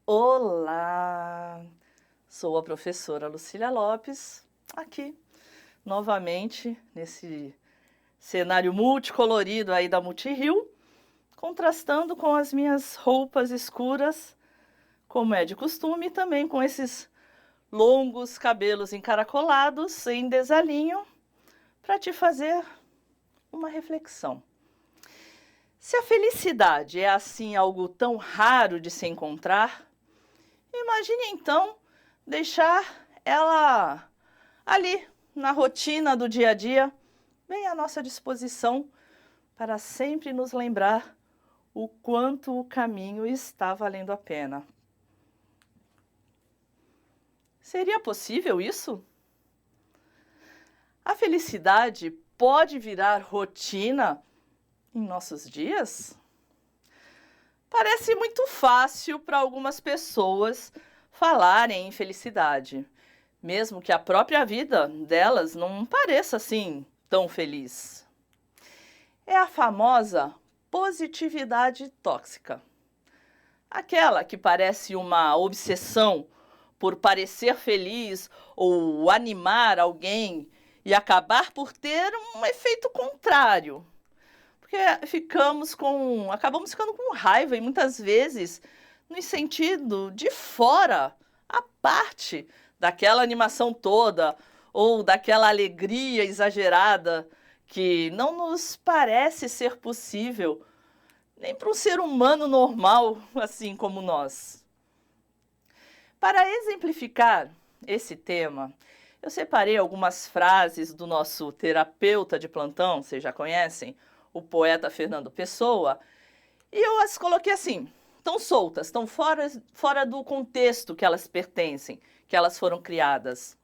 Olá, sou a professora Lucília Lopes, aqui novamente nesse cenário multicolorido aí da Multirio, contrastando com as minhas roupas escuras, como é de costume, e também com esses longos cabelos encaracolados em desalinho, para te fazer uma reflexão. Se a felicidade é assim algo tão raro de se encontrar, imagine então deixar ela ali na rotina do dia a dia, bem à nossa disposição, para sempre nos lembrar o quanto o caminho está valendo a pena. Seria possível isso? A felicidade pode virar rotina em nossos dias? Parece muito fácil para algumas pessoas falarem em felicidade, mesmo que a própria vida delas não pareça assim tão feliz. É a famosa positividade tóxica. Aquela que parece uma obsessão por parecer feliz ou animar alguém e acabar por ter um efeito contrário. Porque acabamos ficando com raiva e muitas vezes no sentido de fora, a parte daquela animação toda ou daquela alegria exagerada que não nos parece ser possível nem para um ser humano normal assim como nós. Para exemplificar esse tema, eu separei algumas frases do nosso terapeuta de plantão, vocês já conhecem, o poeta Fernando Pessoa, e eu as coloquei assim, tão soltas, tão fora do contexto que elas pertencem, que elas foram criadas.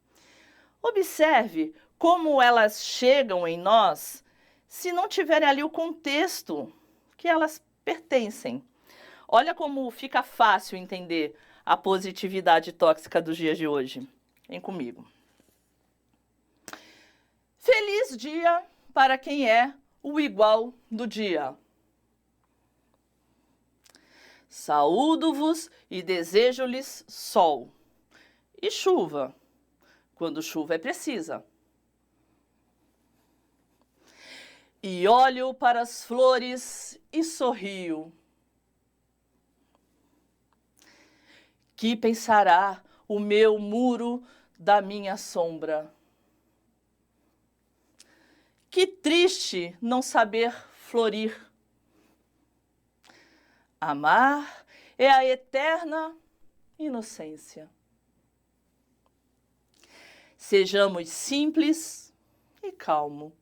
Observe como elas chegam em nós se não tiverem ali o contexto que elas pertencem. Olha como fica fácil entender a positividade tóxica dos dias de hoje. Vem comigo. Feliz dia para quem é o igual do dia. Saúdo-vos e desejo-lhes sol e chuva, quando chuva é precisa. E olho para as flores e sorrio. Que pensará o meu muro da minha sombra? Que triste não saber florir. Amar é a eterna inocência. Sejamos simples e calmo,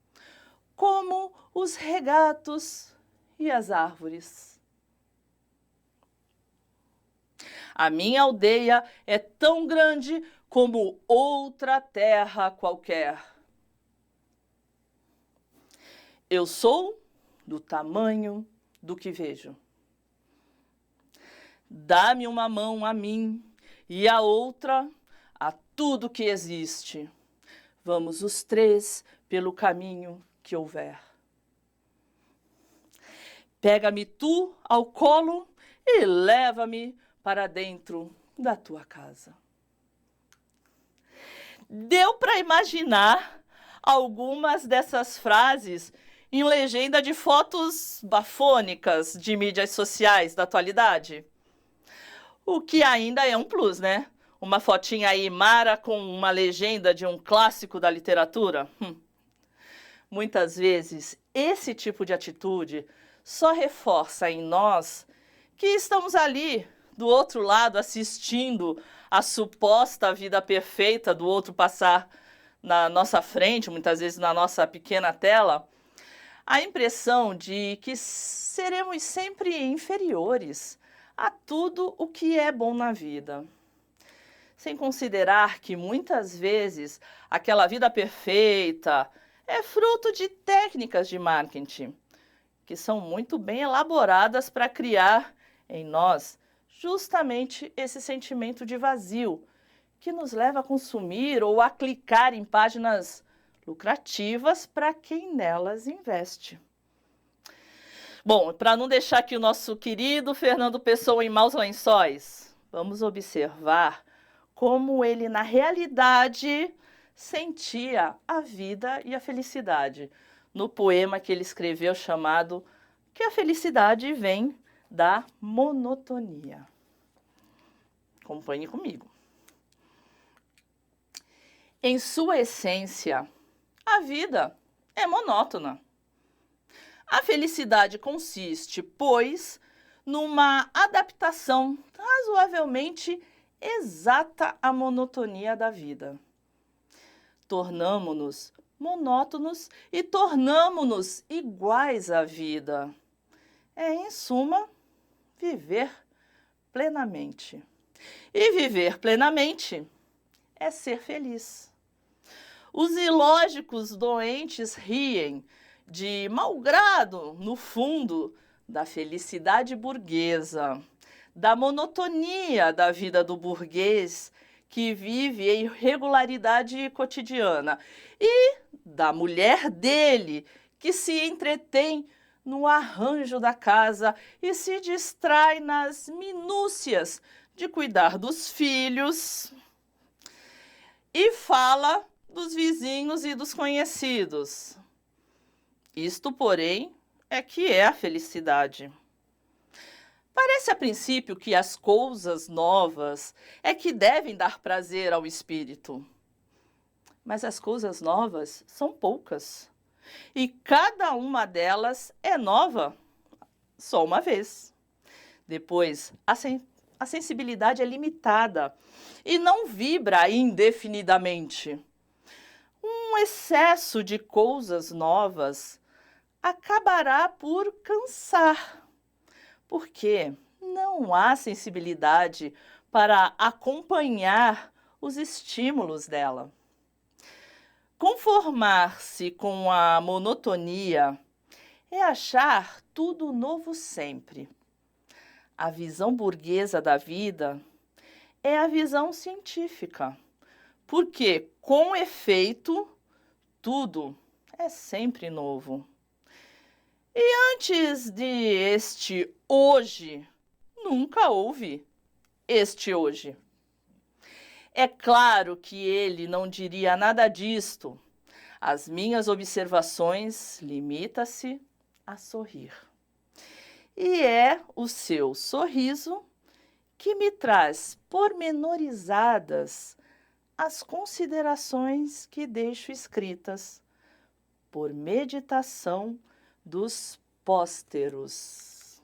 como os regatos e as árvores. A minha aldeia é tão grande como outra terra qualquer. Eu sou do tamanho do que vejo. Dá-me uma mão a mim e a outra a tudo que existe. Vamos os três pelo caminho que houver. Pega-me tu ao colo e leva-me para dentro da tua casa. Deu para imaginar algumas dessas frases em legenda de fotos bafônicas de mídias sociais da atualidade? O que ainda é um plus, né? Uma fotinha aí mara com uma legenda de um clássico da literatura. Muitas vezes, esse tipo de atitude só reforça em nós que estamos ali, do outro lado, assistindo a suposta vida perfeita do outro passar na nossa frente, muitas vezes na nossa pequena tela, a impressão de que seremos sempre inferiores a tudo o que é bom na vida. Sem considerar que muitas vezes aquela vida perfeita é fruto de técnicas de marketing, que são muito bem elaboradas para criar em nós justamente esse sentimento de vazio, que nos leva a consumir ou a clicar em páginas lucrativas para quem nelas investe. Bom, para não deixar aqui o nosso querido Fernando Pessoa em maus lençóis, vamos observar como ele, na realidade, sentia a vida e a felicidade, no poema que ele escreveu chamado Que a Felicidade Vem da Monotonia. Acompanhe comigo. Em sua essência, a vida é monótona. A felicidade consiste, pois, numa adaptação razoavelmente exata à monotonia da vida. Tornamo-nos monótonos e tornamo-nos iguais à vida. É, em suma, viver plenamente. E viver plenamente é ser feliz. Os ilógicos doentes riem de mau grado, no fundo, da felicidade burguesa, da monotonia da vida do burguês que vive em regularidade cotidiana e da mulher dele que se entretém no arranjo da casa e se distrai nas minúcias de cuidar dos filhos e fala dos vizinhos e dos conhecidos. Isto, porém, é que é a felicidade. Parece a princípio que as coisas novas é que devem dar prazer ao espírito. Mas as coisas novas são poucas. E cada uma delas é nova só uma vez. Depois, a sensibilidade é limitada e não vibra indefinidamente. Um excesso de coisas novas acabará por cansar, porque não há sensibilidade para acompanhar os estímulos dela. Conformar-se com a monotonia é achar tudo novo sempre. A visão burguesa da vida é a visão científica, porque, com efeito, tudo é sempre novo. E antes de este hoje, nunca houve este hoje. É claro que ele não diria nada disto. As minhas observações limita-se a sorrir. E é o seu sorriso que me traz pormenorizadas as considerações que deixo escritas por meditação dos pósteros.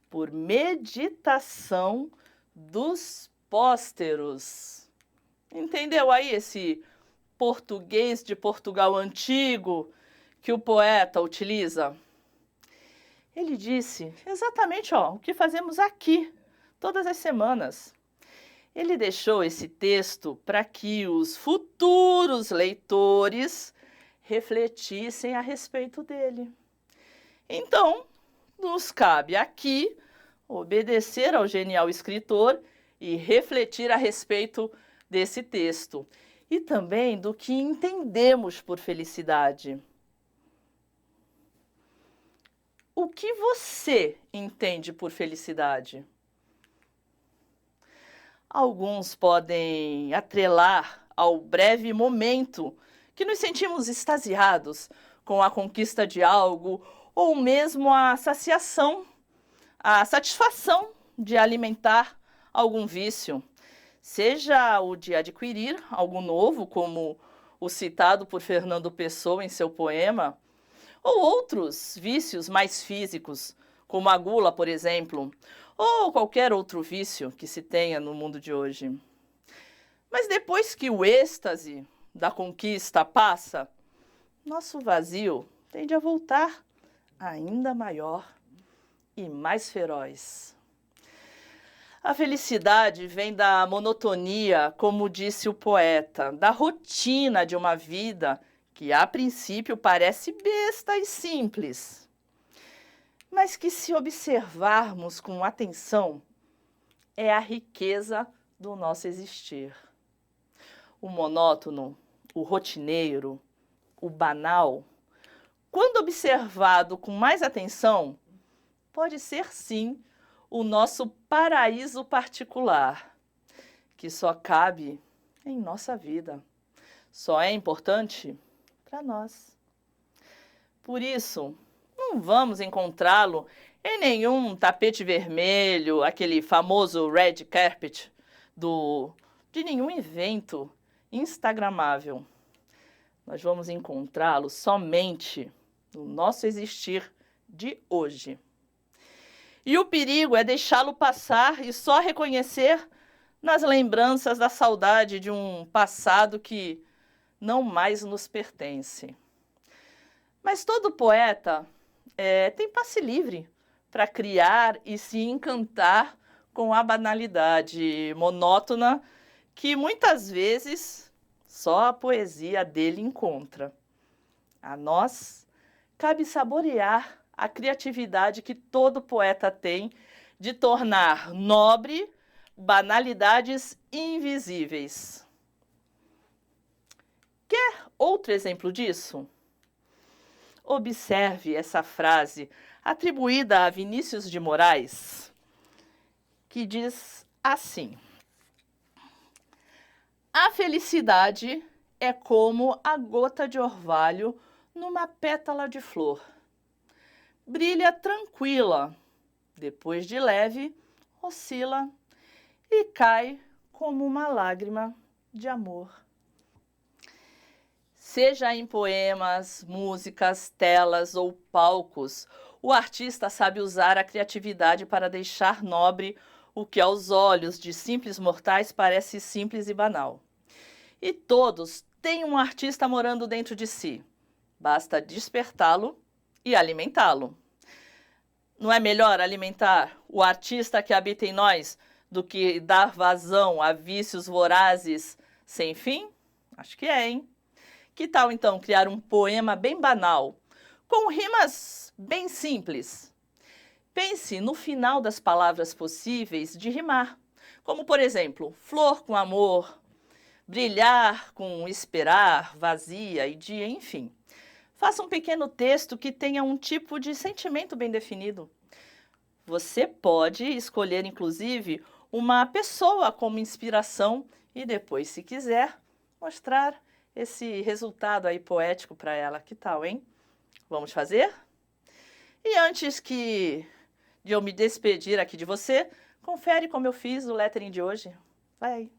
Por meditação dos pósteros. Entendeu aí esse português de Portugal antigo que o poeta utiliza? Ele disse exatamente o que fazemos aqui, todas as semanas. Ele deixou esse texto para que os futuros leitores refletissem a respeito dele. Então, nos cabe aqui obedecer ao genial escritor e refletir a respeito desse texto e também do que entendemos por felicidade. O que você entende por felicidade? Alguns podem atrelar ao breve momento que nos sentimos extasiados com a conquista de algo ou mesmo a saciação, a satisfação de alimentar algum vício, seja o de adquirir algo novo, como o citado por Fernando Pessoa em seu poema, ou outros vícios mais físicos, como a gula, por exemplo, ou qualquer outro vício que se tenha no mundo de hoje. Mas depois que o êxtase da conquista passa, nosso vazio tende a voltar ainda maior e mais feroz. A felicidade vem da monotonia, como disse o poeta, da rotina de uma vida que a princípio parece besta e simples, mas que, se observarmos com atenção, é a riqueza do nosso existir. O monótono, o rotineiro, o banal, quando observado com mais atenção, pode ser sim o nosso paraíso particular, que só cabe em nossa vida. Só é importante para nós. Por isso, não vamos encontrá-lo em nenhum tapete vermelho, aquele famoso red carpet de nenhum evento instagramável. Nós vamos encontrá-lo somente no nosso existir de hoje. E o perigo é deixá-lo passar e só reconhecer nas lembranças da saudade de um passado que não mais nos pertence. Mas todo poeta tem passe livre para criar e se encantar com a banalidade monótona que muitas vezes só a poesia dele encontra. A nós cabe saborear a criatividade que todo poeta tem de tornar nobre banalidades invisíveis. Quer outro exemplo disso? Observe essa frase atribuída a Vinícius de Moraes, que diz assim: a felicidade é como a gota de orvalho numa pétala de flor. Brilha tranquila, depois de leve, oscila e cai como uma lágrima de amor. Seja em poemas, músicas, telas ou palcos, o artista sabe usar a criatividade para deixar nobre o que aos olhos de simples mortais parece simples e banal. E todos têm um artista morando dentro de si. Basta despertá-lo e alimentá-lo. Não é melhor alimentar o artista que habita em nós do que dar vazão a vícios vorazes sem fim? Acho que é, hein? Que tal, então, criar um poema bem banal, com rimas bem simples? Pense no final das palavras possíveis de rimar, como, por exemplo, flor com amor, brilhar com esperar, vazia e dia, enfim. Faça um pequeno texto que tenha um tipo de sentimento bem definido. Você pode escolher, inclusive, uma pessoa como inspiração e depois, se quiser, mostrar esse resultado aí poético para ela. Que tal, hein? Vamos fazer? E antes de eu me despedir aqui de você, confere como eu fiz o lettering de hoje. Vai aí.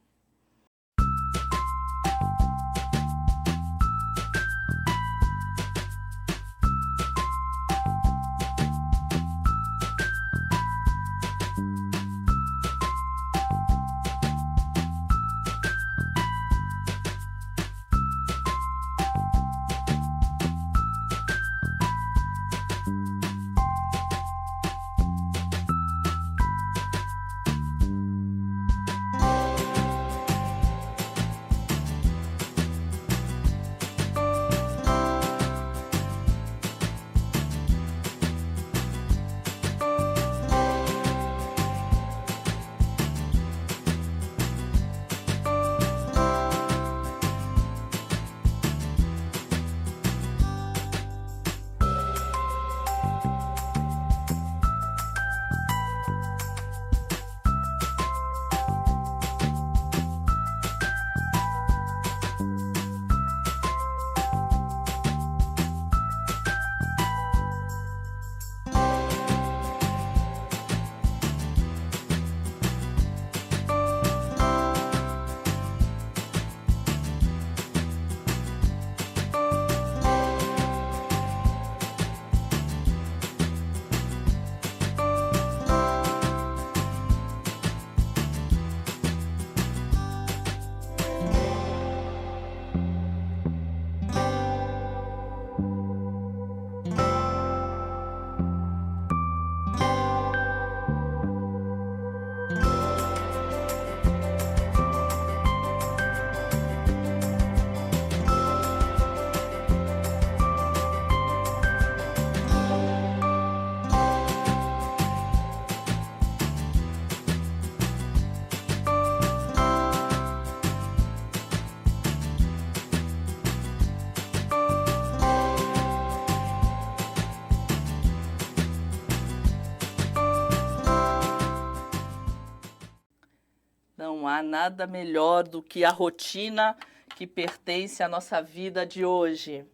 há nada melhor do que a rotina que pertence à nossa vida de hoje.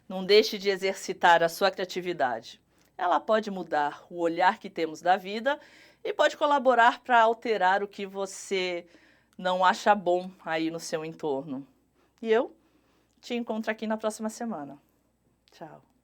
Não deixe de exercitar a sua criatividade. Ela pode mudar o olhar que temos da vida e pode colaborar para alterar o que você não acha bom aí no seu entorno. E eu te encontro aqui na próxima semana. Tchau.